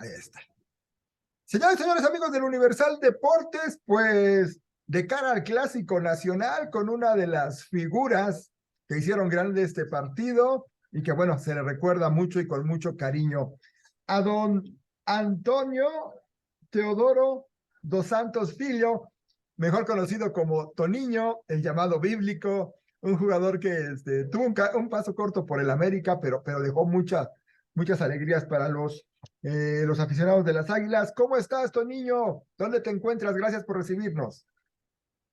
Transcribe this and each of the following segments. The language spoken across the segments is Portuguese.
Ahí está. Señores, señores, amigos del Universal Deportes, pues de cara al Clásico Nacional, con una de las figuras que hicieron grande este partido y que, bueno, se le recuerda mucho y con mucho cariño a don Antonio Teodoro dos Santos Filho, mejor conocido como Toniño, el llamado bíblico, un jugador que tuvo un paso corto por el América, pero dejó muchas alegrías para los aficionados de las Águilas. ¿Cómo estás, Toniño? ¿Dónde te encuentras? Gracias por recibirnos.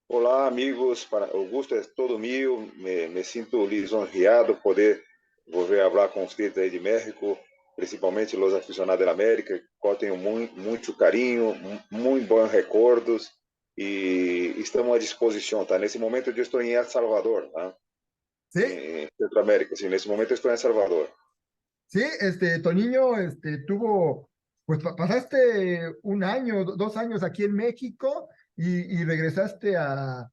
Olá, amigos. O gusto é todo meu. Me sinto lisonjeado poder volver a falar com vocês aí de México, principalmente os aficionados da América, qual tenho muito carinho, muito bons recordos e estamos à disposição, tá? Nesse momento eu estou em El Salvador, tá? ¿Sí? Em Centroamérica, sim. Nesse momento eu estou em El Salvador. Sí, Toniño, pues pasaste un año, 2 años aquí en México y regresaste a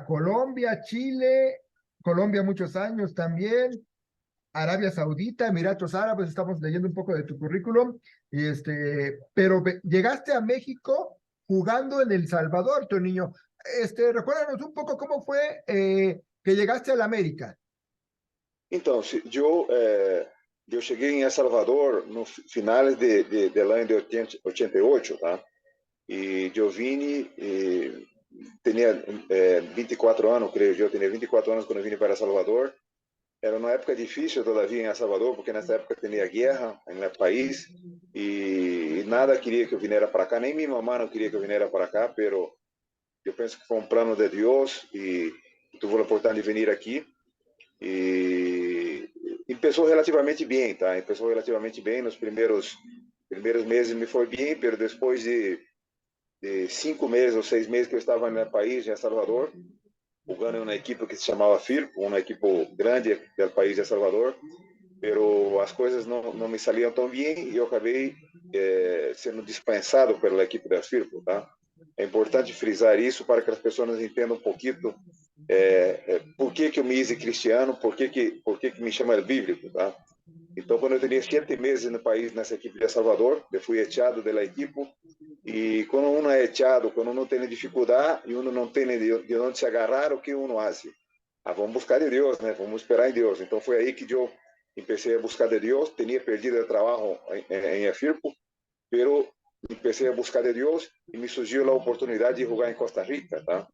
Colombia, Chile, Colombia muchos años también, Arabia Saudita, Emiratos Árabes, estamos leyendo un poco de tu currículum, pero llegaste a México jugando en El Salvador, Toniño. Recuérdanos un poco cómo fue que llegaste a la América. Então, eu cheguei em El Salvador no finais do ano de 88, tá? E Giovini tinha 24 anos, creio eu, tinha 24 anos quando eu vim para El Salvador. Era uma época difícil todavia em El Salvador, porque nessa época tinha guerra no país e nada queria que eu viesse para cá, nem minha mamãe não queria que eu viesse para cá, pero eu penso que foi um plano de Deus e tive a oportunidade de vir aqui e começou relativamente bem, tá? Começou relativamente bem nos primeiros meses me foi bem, pero depois de 5 meses ou 6 meses que eu estava no país, em El Salvador, jogando em uma equipe que se chamava Firpo, uma equipe grande do país de El Salvador, pero as coisas não me saliam tão bem e eu acabei sendo dispensado pela equipe da Firpo, tá? É importante frisar isso para que as pessoas entendam um pouquinho por que eu me hice cristiano, por que me chama bíblico, tá? Então, quando eu tinha 7 meses no país, nessa equipe de El Salvador, eu fui echado da equipe. E quando uno é echado, quando uno tem dificuldade e uno não tem de onde se agarrar, o que uno faz? Vamos buscar de Deus, né? Vamos esperar em Deus. Então, foi aí que eu comecei a buscar de Deus. Tinha perdido o trabalho em Firpo, pero comecei a buscar de Deus e me surgiu a oportunidade de jogar em Costa Rica, tá?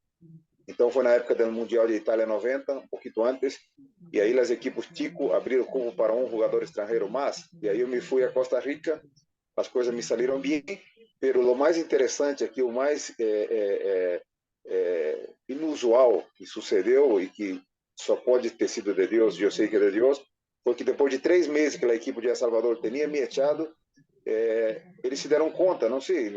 Então, foi na época do Mundial de Itália 90, um pouquinho antes, e aí as equipes Tico abriram o cubo para um jogador estrangeiro mais, e aí eu me fui a Costa Rica, as coisas me saíram bem, pero o mais interessante aqui, o mais inusual que sucedeu e que só pode ter sido de Deus, e eu sei que é de Deus, foi que depois de 3 meses que a equipe de El Salvador tinha me echado, eles se deram conta, não sei,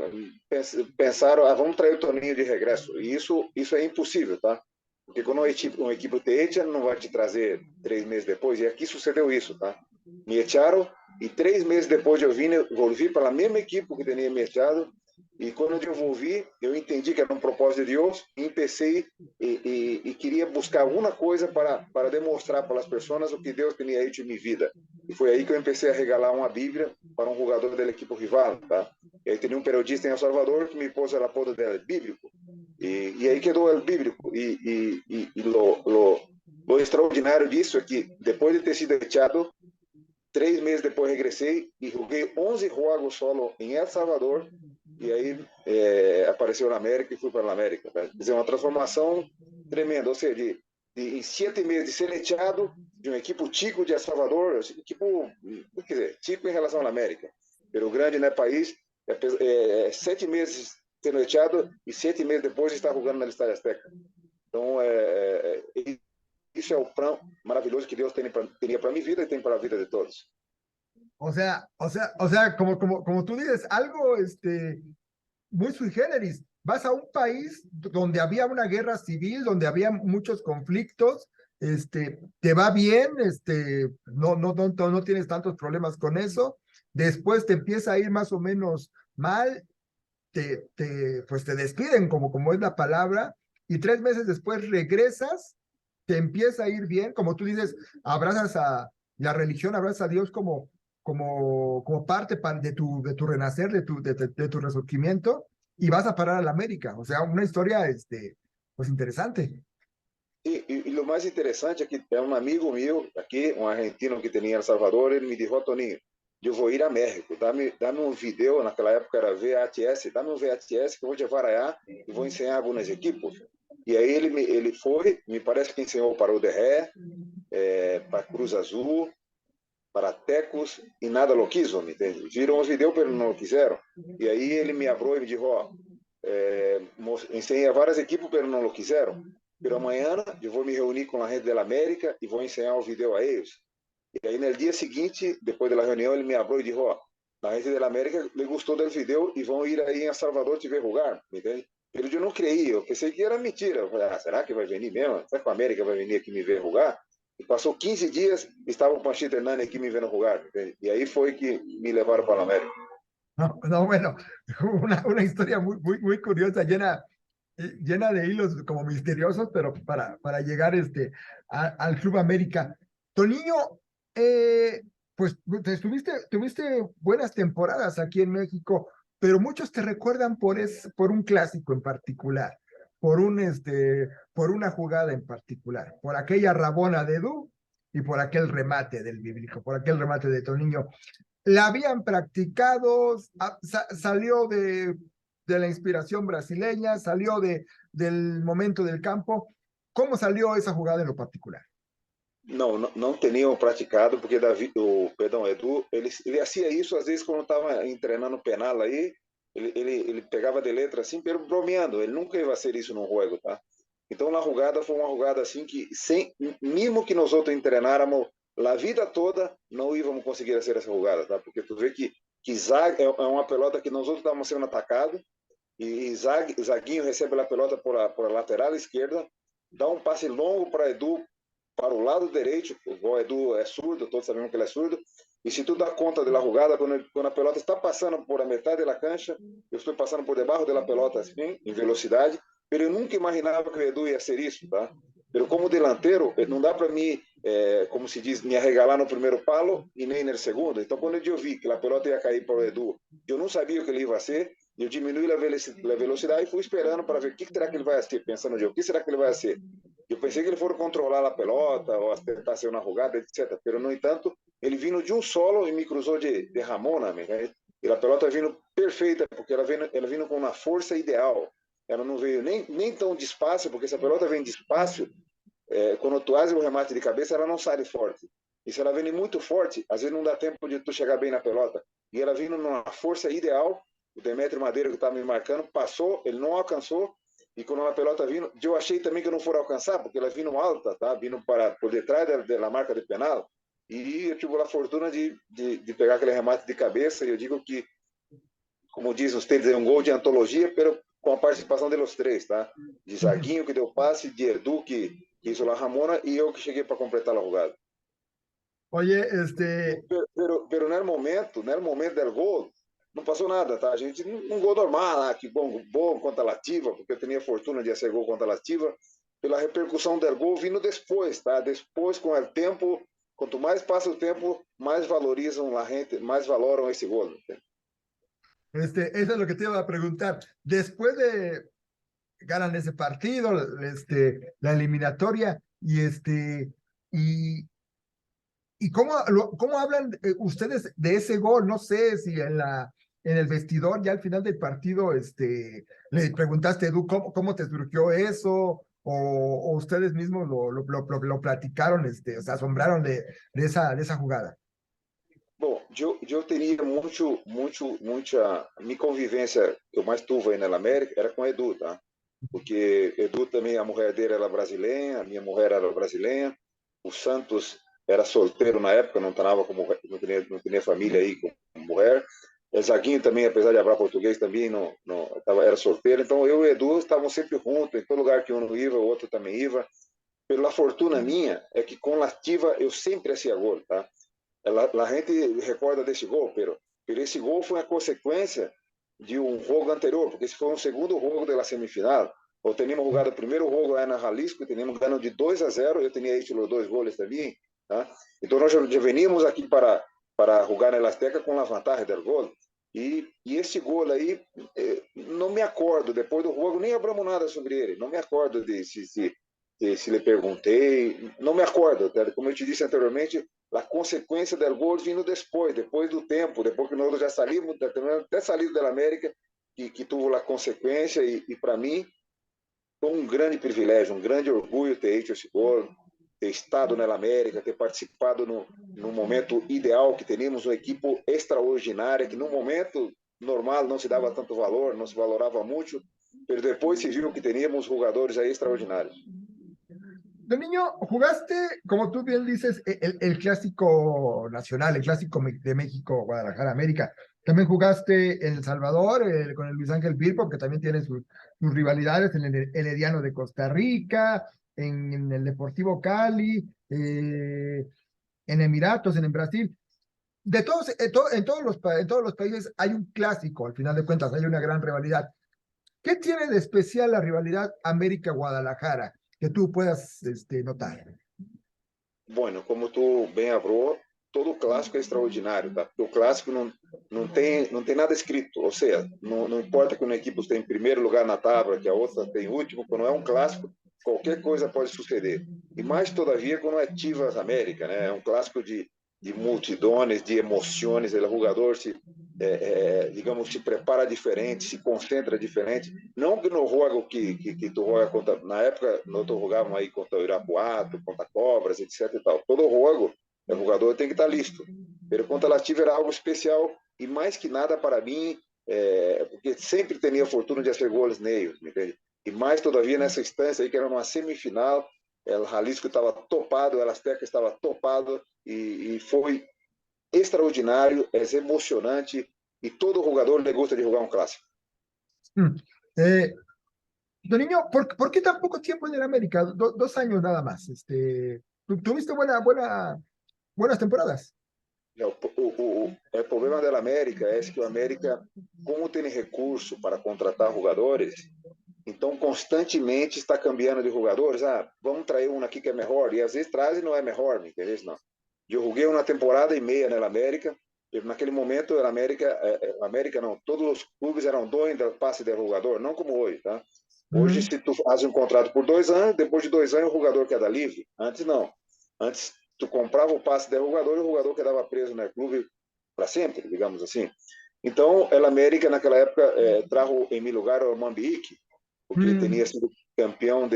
pensaram, vamos trazer o Toninho de regresso. E isso é impossível, tá? Porque quando uma equipe te echa, não vai te trazer 3 meses depois. E aqui sucedeu isso, tá? Me echaram e 3 meses depois eu volvi para a mesma equipe que tinha me echado. E quando eu volvi, eu entendi que era um propósito de Deus e comecei e queria buscar alguma coisa para demonstrar para as pessoas o que Deus tinha feito em minha vida. E foi aí que eu comecei a regalar uma Bíblia para um jogador da equipe rival, tá? E aí tinha um periodista em El Salvador que me pôs o apodo dele, bíblico. E aí quedou o bíblico. E o extraordinário disso é que depois de ter sido echado, 3 meses depois regressei e joguei 11 jogos solo em El Salvador. E aí apareceu na América e fui para a América. Tá? Quer dizer, uma transformação tremenda. Ou seja, em 7 meses de ser echado de uma equipe Tico de El Salvador, tipo, quer dizer, Tico em relação à América. Pelo grande né, país, 7 meses sendo echado e 7 meses depois está jogando na Estádio Azteca. Então, isso é o plano maravilhoso que Deus teria para a minha vida e tem para a vida de todos. O sea, como tú dices, algo muy sui generis. Vas a un país donde había una guerra civil, donde había muchos conflictos, te va bien, no tienes tantos problemas con eso. Después te empieza a ir más o menos mal, pues te despiden, como es la palabra, y 3 meses después regresas, te empieza a ir bien, como tú dices, abrazas a la religión, abrazas a Dios como como parte de tu renacer, de tu resurgimiento, y vas a parar a la América. O sea, una historia, pues interesante. E o mais interessante é que é um amigo meu aqui, um argentino que tem em El Salvador, ele me disse, oh, Toninho, eu vou ir a México, dá-me um vídeo, naquela época era VHS, dá-me um VHS que eu vou levar allá e vou ensinar algumas equipes. E aí ele foi, me parece que ensinou para o Derré, para Cruz Azul, para Tecos, e nada lo quiso, me entende? Viram os vídeos, mas não quiseram. E aí ele me abriu e me disse, ó, ensinei a várias equipes, mas não lo quiseram. Pero amanhã eu vou me reunir com a gente da América e vou ensinar o vídeo a eles. E aí no dia seguinte, depois da reunião, ele me abriu e disse, ó, a gente da América le gostou do vídeo e vão ir aí em Salvador te ver jogar, me entende? Pero eu não creio, eu pensei que era mentira. Eu falei, será que vai vir mesmo? Será que a América vai vir aqui me ver jogar? E passou 15 dias, estava o Panchito Hernani aqui me vendo jogar, entende? E aí foi que me levaram para a América. No, no, bueno, una historia muy curiosa, llena de hilos como misteriosos, pero para llegar al Club América. Toniño, pues tuviste buenas temporadas aquí en México, pero muchos te recuerdan por un clásico en particular, por una jugada en particular, por aquella rabona de Edu y por aquel remate del bíblico, por aquel remate de Toniño. La habían practicado, salió de la inspiración brasileña, salió del momento del campo. ¿Cómo salió esa jugada en lo particular? Não tinham praticado, porque Edu, ele hacía isso às vezes quando estava treinando penal aí, ele pegava de letra assim, pero bromeando, ele nunca ia fazer isso no jogo, tá? Então a jogada foi uma jogada assim que, mesmo que nós outros treináramos a vida toda, não íamos conseguir fazer essa jogada, tá? Porque tu vê que zague é uma pelota que nós outros estávamos sendo atacados, e Zaguinho recebe a pelota por a lateral esquerda, dá um passe longo para Edu, para o lado direito, o Edu é surdo, todos sabemos que ele é surdo, e se tu dá conta da jogada, quando a pelota está passando por a metade da cancha, eu estou passando por debaixo da pelota, assim, em velocidade, mas eu nunca imaginava que o Edu ia ser isso, tá? Mas como delanteiro, não dá para mim, como se diz, me arregalar no primeiro palo e nem no segundo. Então, quando eu vi que a pelota ia cair para o Edu, eu não sabia o que ele ia ser, eu diminui a velocidade e fui esperando para ver o que será que ele vai ser, pensando no jogo, o que será que ele vai ser. Eu pensei que ele fosse controlar a pelota ou tentar ser uma jogada, etc. Pero, no entanto, ele vindo de um solo e me cruzou de Ramona, né? E a pelota vindo perfeita, porque ela vindo com uma força ideal. Ela não veio nem tão despacio, porque se a pelota vem despacio, quando tu faz o remate de cabeça, ela não sai forte. E se ela vem muito forte, às vezes não dá tempo de tu chegar bem na pelota. E ela vindo numa força ideal, o Demetrio Madeira que estava me marcando, passou, ele não alcançou, e quando a pelota vindo, eu achei também que não for alcançar, porque ela vindo alta, tá? Vindo por detrás da marca de penal, e eu tive a fortuna de pegar aquele remate de cabeça, e eu digo que, como diz vocês, é um gol de antologia, pero com a participação dos três, tá? De Zaguinho, que deu passe, de Edu, que hizo a Ramona, e eu que cheguei para completar a jogada. Oye, Pero no momento do gol, não passou nada, tá? A gente, um gol normal, que bom contra a Lativa, porque eu tinha a fortuna de fazer gol contra a Lativa, pela repercussão do gol vindo depois, tá? Depois, com o tempo, quanto mais passa o tempo, mais valorizam a gente, mais valoram esse gol. eso es lo que te iba a preguntar. Después de ganan ese partido, la eliminatoria, y cómo hablan ustedes de ese gol. No sé si en el vestidor, ya al final del partido, le preguntaste, Edu, ¿cómo te surgió eso? O ustedes mismos lo platicaron, se asombraron de esa jugada. Bom, eu teria muita minha convivência que eu mais tive aí na América era com Edu, tá? Porque Edu também, a mulher dele era brasileira, a minha mulher era brasileira, o Santos era solteiro na época, não estava como não tinha família aí com mulher. O Zaguinho também, apesar de falar português, também era solteiro. Então eu e Edu estavam sempre juntos, em todo lugar que um ia, o outro também ia. Pela fortuna minha é que com Lativa eu sempre hacía gol, tá? A gente recorda desse gol, pero esse gol foi a consequência de um jogo anterior, porque esse foi um segundo jogo da semifinal. Ou teníamos jogado o primeiro jogo lá na Jalisco, teníamos ganho de 2-0, eu tinha hecho os 2 goles também, tá? Então nós já veníamos aqui para para jogar na Azteca com a vantagem do gol. E esse gol aí, não me acordo, depois do jogo, nem hablamos nada sobre ele, não me acordo de se lhe perguntei, não me acordo, tá? Como eu te disse anteriormente, a consequência do gol vindo depois do tempo, depois que nós já saímos, até saído da América, que tuvo a consequência, e para mim, foi um grande privilégio, um grande orgulho ter feito esse gol, ter estado na América, ter participado no momento ideal, que teríamos uma equipe extraordinária, que no momento normal não se dava tanto valor, não se valorava muito, mas depois se viu que teríamos jogadores aí extraordinários. De niño, jugaste, como tú bien dices, el clásico nacional, el clásico de México, Guadalajara, América. También jugaste en El Salvador con el Luis Ángel Firpo, que también tiene sus rivalidades en el Herediano de Costa Rica, en el Deportivo Cali, en Emiratos, en Brasil. De todos, en todos los países hay un clásico, al final de cuentas, hay una gran rivalidad. ¿Qué tiene de especial la rivalidad América-Guadalajara que tú puedas notar? Bueno, como tu bem falou, todo clássico é extraordinário, tá? Porque o clássico não tem nada escrito, ou seja, não importa que uma equipe esteja em primeiro lugar na tábua, que a outra tem último, quando é um clássico, qualquer coisa pode suceder. E mais todavia quando é Chivas América, né? É um clássico de multidões, de emoções, o jogador digamos, se prepara diferente, se concentra diferente. Não que no jogo que tu joga contra, na época, nós jogávamos aí contra o Irapuato, contra Cobras, etc. E tal. Todo jogo, o jogador tem que estar listo. Mas contra a Lativa era algo especial e mais que nada para mim, porque sempre tinha a fortuna de fazer gols neles, me entende? E mais todavia nessa instância aí, que era uma semifinal, o Jalisco estava topado, o Azteca estava topado, e foi extraordinário, é emocionante, e todo jogador le gusta de jogar um clássico. Eh, Don Niño, ¿por qué tan poco tiempo en el América? 2 años nada más. Tuviste buenas temporadas. O problema da América é que o América, como tem recurso para contratar jogadores, então constantemente está cambiando de jogadores. Vamos trazer um aqui que é melhor, e às vezes traz e não é melhor, me entende? Não. Eu joguei uma temporada e meia na América, e naquele momento a América não, todos os clubes eram donos do passe de jogador, não como hoje, tá? Hoje, se tu faz um contrato por 2 anos, depois de 2 anos o jogador queda livre. Antes não. Antes tu comprava o passe de jogador e o jogador quedava preso no clube para sempre, digamos assim. Então, o América naquela época trajo em meu lugar o Mambique, porque tinha sido campeão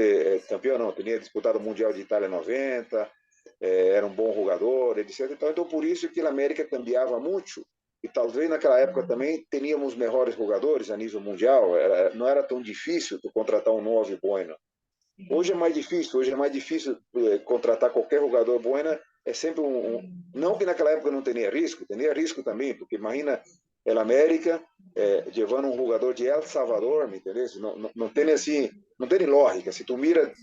não, tinha disputado o Mundial de Itália 90, era um bom jogador, etc. Então, por isso que a América cambiava muito, e talvez naquela época também teníamos melhores jogadores a nível mundial, não era tão difícil tu contratar um 9 bueno. Hoje é mais difícil contratar qualquer jogador bueno, é sempre não que naquela época não tinha risco também, porque imagina el América levando um jogador de El Salvador, me entendeu? Não tem assim, não tem lógica. Se tu mira,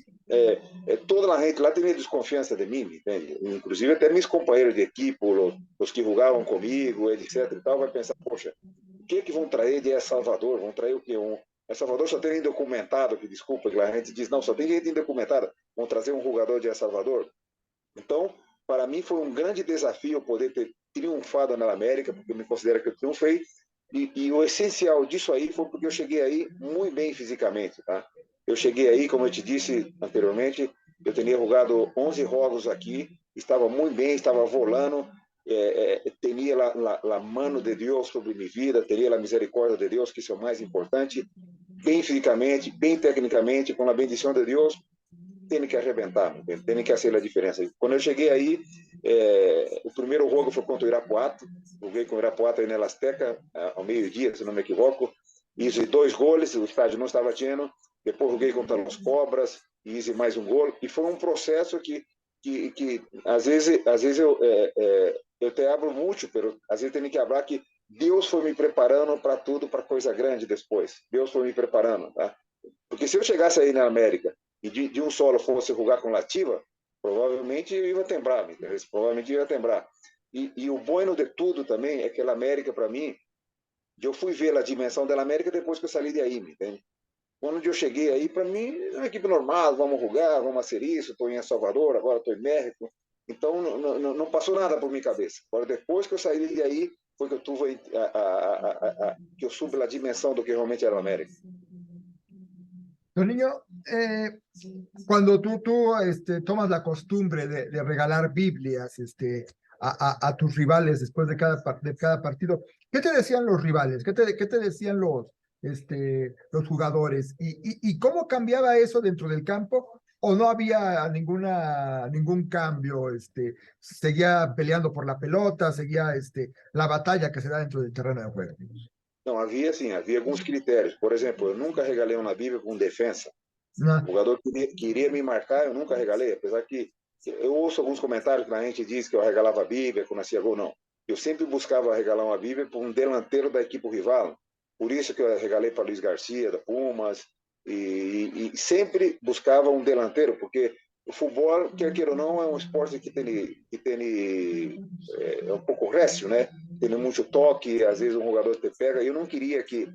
toda a gente lá tem desconfiança de mim, entende? Inclusive até meus companheiros de equipe, os que jogavam comigo, etc. e tal, vai pensar, poxa, o que vão trazer de El Salvador? Vão trazer o quê? El Salvador só tem indocumentado, que desculpa, que a gente diz, não, só tem gente indocumentada, vão trazer um jogador de El Salvador. Então, para mim foi um grande desafio poder ter triunfado na América, porque eu me considero que eu triunfei, e o essencial disso aí foi porque eu cheguei aí muito bem fisicamente, tá? Eu cheguei aí, como eu te disse anteriormente, eu tinha jogado 11 jogos aqui, estava muito bem, estava volando, tinha a mano de Deus sobre minha vida, teria a misericórdia de Deus, que isso é o mais importante, bem fisicamente, bem tecnicamente, com a bendição de Deus, tem que arrebentar, tem que fazer a diferença. Quando eu cheguei aí, o primeiro jogo foi contra o Irapuato, joguei com o Irapuato aí na Azteca, ao meio-dia, se não me equivoco, fiz 2 gols, o estádio não estava cheio, depois joguei contra os Cobras, e fiz mais um gol, e foi um processo que às vezes eu te abro muito, mas às vezes tenho que falar que Deus foi me preparando para tudo, para coisa grande depois. Deus foi me preparando, tá? Porque se eu chegasse aí na América e de um solo fosse jogar com Lativa, provavelmente eu ia temblar, provavelmente eu ia temblar. E o bueno de tudo também é que a América, para mim, eu fui ver a dimensão da América depois que eu saí de aí, me entende? Quando eu cheguei aí, para mim, é uma equipe normal, vamos jogar, vamos fazer isso, estou em El Salvador, agora estou em México. Então, não passou nada por minha cabeça. Agora, depois que eu saí de aí, foi que eu tive que eu soube a dimensão do que realmente era a América. Toninho, cuando tú tomas la costumbre de regalar Biblias a tus rivales después de cada partido, ¿qué te decían los rivales? ¿Qué te decían los jugadores? ¿Y cómo cambiaba eso dentro del campo? ¿O no había ningún cambio? ¿Seguía peleando por la pelota? ¿Seguía la batalla que se da dentro del terreno de juego? Não, havia sim, havia alguns critérios. Por exemplo, eu nunca regalei uma Bíblia com defensa. No. O jogador queria me marcar, eu nunca regalei, apesar que eu ouço alguns comentários que a gente diz que eu regalava a Bíblia quando nascia gol. Não, eu sempre buscava regalar uma Bíblia para um delanteiro da equipe rival. Por isso que eu regalei para Luiz Garcia, da Pumas, e sempre buscava um delanteiro, porque o futebol, quer queira ou não, é um esporte que é um pouco récio, né? Tem muito toque, às vezes um jogador te pega. Eu não queria que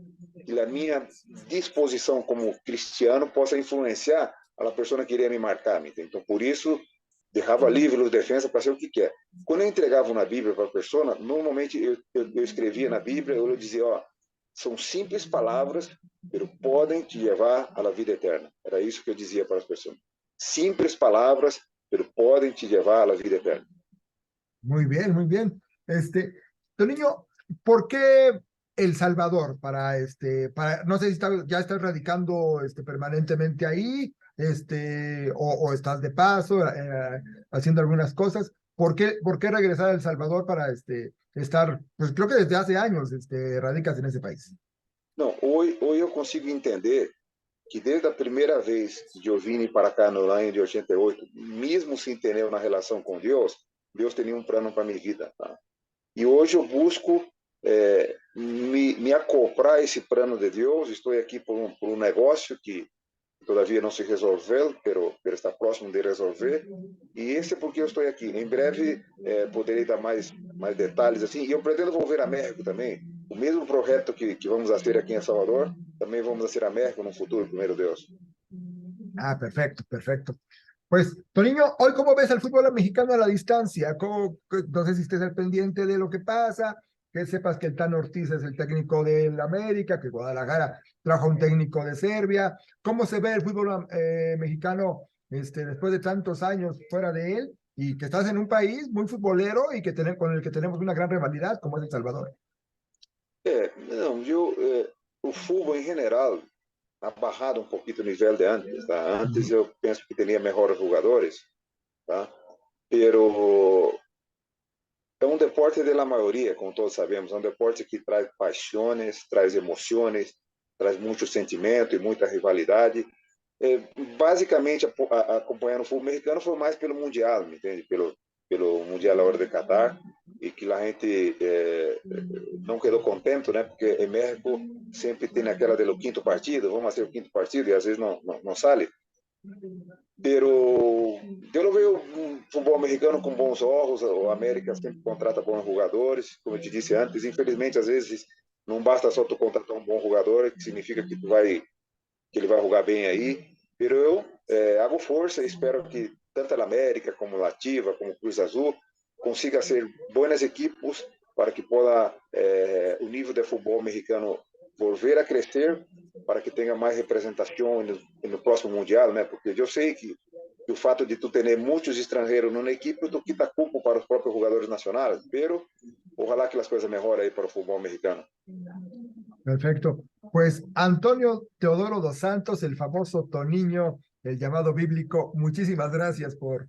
a minha disposição como cristiano possa influenciar a pessoa que queria me marcar. Então, por isso, deixava livre os defensas para ser o que quer. Quando eu entregava uma Bíblia para a pessoa, normalmente eu escrevia na Bíblia, eu dizia, ó, são simples palavras, mas podem te levar à vida eterna. Era isso que eu dizia para as pessoas. Simples palavras, mas podem te levar à vida eterna. Muy bien, muy bien. Toninho, ¿por qué El Salvador? No sé si ya estás radicando permanentemente ahí, o estás de paso, haciendo algunas cosas. Por qué regresar a El Salvador para estar, pues creo que desde hace años radicas en ese país? Não, hoje eu consigo entender que desde a primeira vez que eu vim para cá no ano de 88, mesmo sem ter uma relação com Deus, Deus tinha um plano para minha vida. Tá? E hoje eu busco me acoplar a esse plano de Deus. Estou aqui por um negócio que todavia não se resolveu, mas está próximo de resolver. E esse é porque eu estou aqui. Em breve poderei dar mais detalhes assim. E eu pretendo voltar a México também. O mesmo projeto que vamos ter aqui em Salvador, também vamos ter a México no futuro, primeiro Deus. Ah, perfecto, perfecto. Pues, Toninho, hoy cómo ves al fútbol mexicano a la distancia. No sé si estés al pendiente de lo que pasa, que sepas que el Tan Ortiz es el técnico del América, que Guadalajara trajo un técnico de Serbia. ¿Cómo se ve el fútbol mexicano después de tantos años fuera de él? Y que estás en un país muy futbolero y con el que tenemos una gran rivalidad, como es El Salvador. Não, o futebol em geral ha bajado um pouquinho o nível de antes. Tá? Antes eu penso que tinha melhores jogadores, tá? Pero é um deporte de la maioria, como todos sabemos, é um deporte que traz paixões, traz emoções, traz muito sentimento e muita rivalidade. Basicamente, acompanhando o futebol mexicano foi mais pelo Mundial, me entende? Pelo Mundial a hora de Qatar, e que a gente não quedou contente, né? Porque em México sempre tem aquela do quinto partido, vamos fazer o quinto partido, e às vezes não sai. Pero eu não vejo um futebol americano com bons olhos. O América sempre contrata bons jogadores, como eu te disse antes. Infelizmente, às vezes não basta só tu contratar um bom jogador, que significa que ele vai jogar bem aí. Pero eu hago força e espero que tanto a América como a Ativa, como Cruz Azul consiga ser boas equipes para que possa o nível de futebol americano volver a crescer, para que tenha mais representação no próximo Mundial, né? Porque eu sei que o fato de tu ter muitos estrangeiros numa equipe, tu quita culpa para os próprios jogadores nacionais, pero ojalá que as coisas melhorem aí para o futebol americano. Perfecto. Pues Antonio Teodoro dos Santos, el famoso Toniño, el llamado bíblico, muchísimas gracias por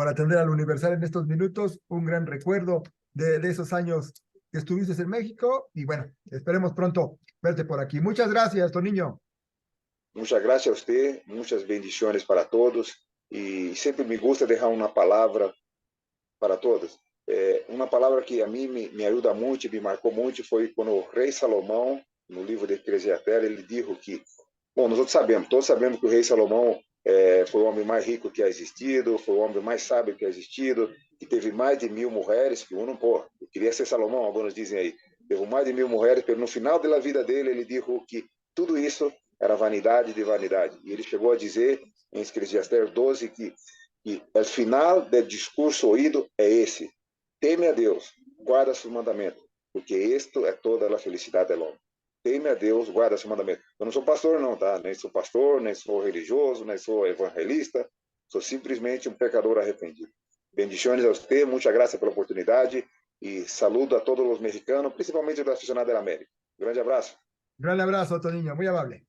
atender al Universal en estos minutos. Un gran recuerdo de esos años que estuviste en México y bueno, esperemos pronto verte por aquí. Muchas gracias, Toniño. Muchas gracias a usted, muchas bendiciones para todos y siempre me gusta dejar una palabra para todos. Uma palavra que a mim me ajuda muito, me marcou muito, foi quando o rei Salomão, no livro de Eclesiastés, ele disse que, bom, nós todos sabemos que o rei Salomão foi o homem mais rico que ha existido, foi o homem mais sábio que ha existido, que teve mais de 1000 mulheres, que pô, eu queria ser Salomão, alguns dizem aí, teve mais de 1000 mulheres, mas no final da vida dele, ele disse que tudo isso era vanidade de vanidade. E ele chegou a dizer, em Eclesiastés 12, que E o final do discurso oído é esse: teme a Deus, guarda seus mandamentos, porque isto é toda a felicidade do homem. Teme a Deus, guarda seus mandamentos. Eu não sou pastor, não, tá? Nem sou pastor, nem sou religioso, nem sou evangelista. Sou simplesmente um pecador arrependido. Bendiciones a você, muita graça pela oportunidade e saludo a todos os mexicanos, principalmente os aficionados da América. Grande abraço. Gran abrazo, Toninho, muy amable.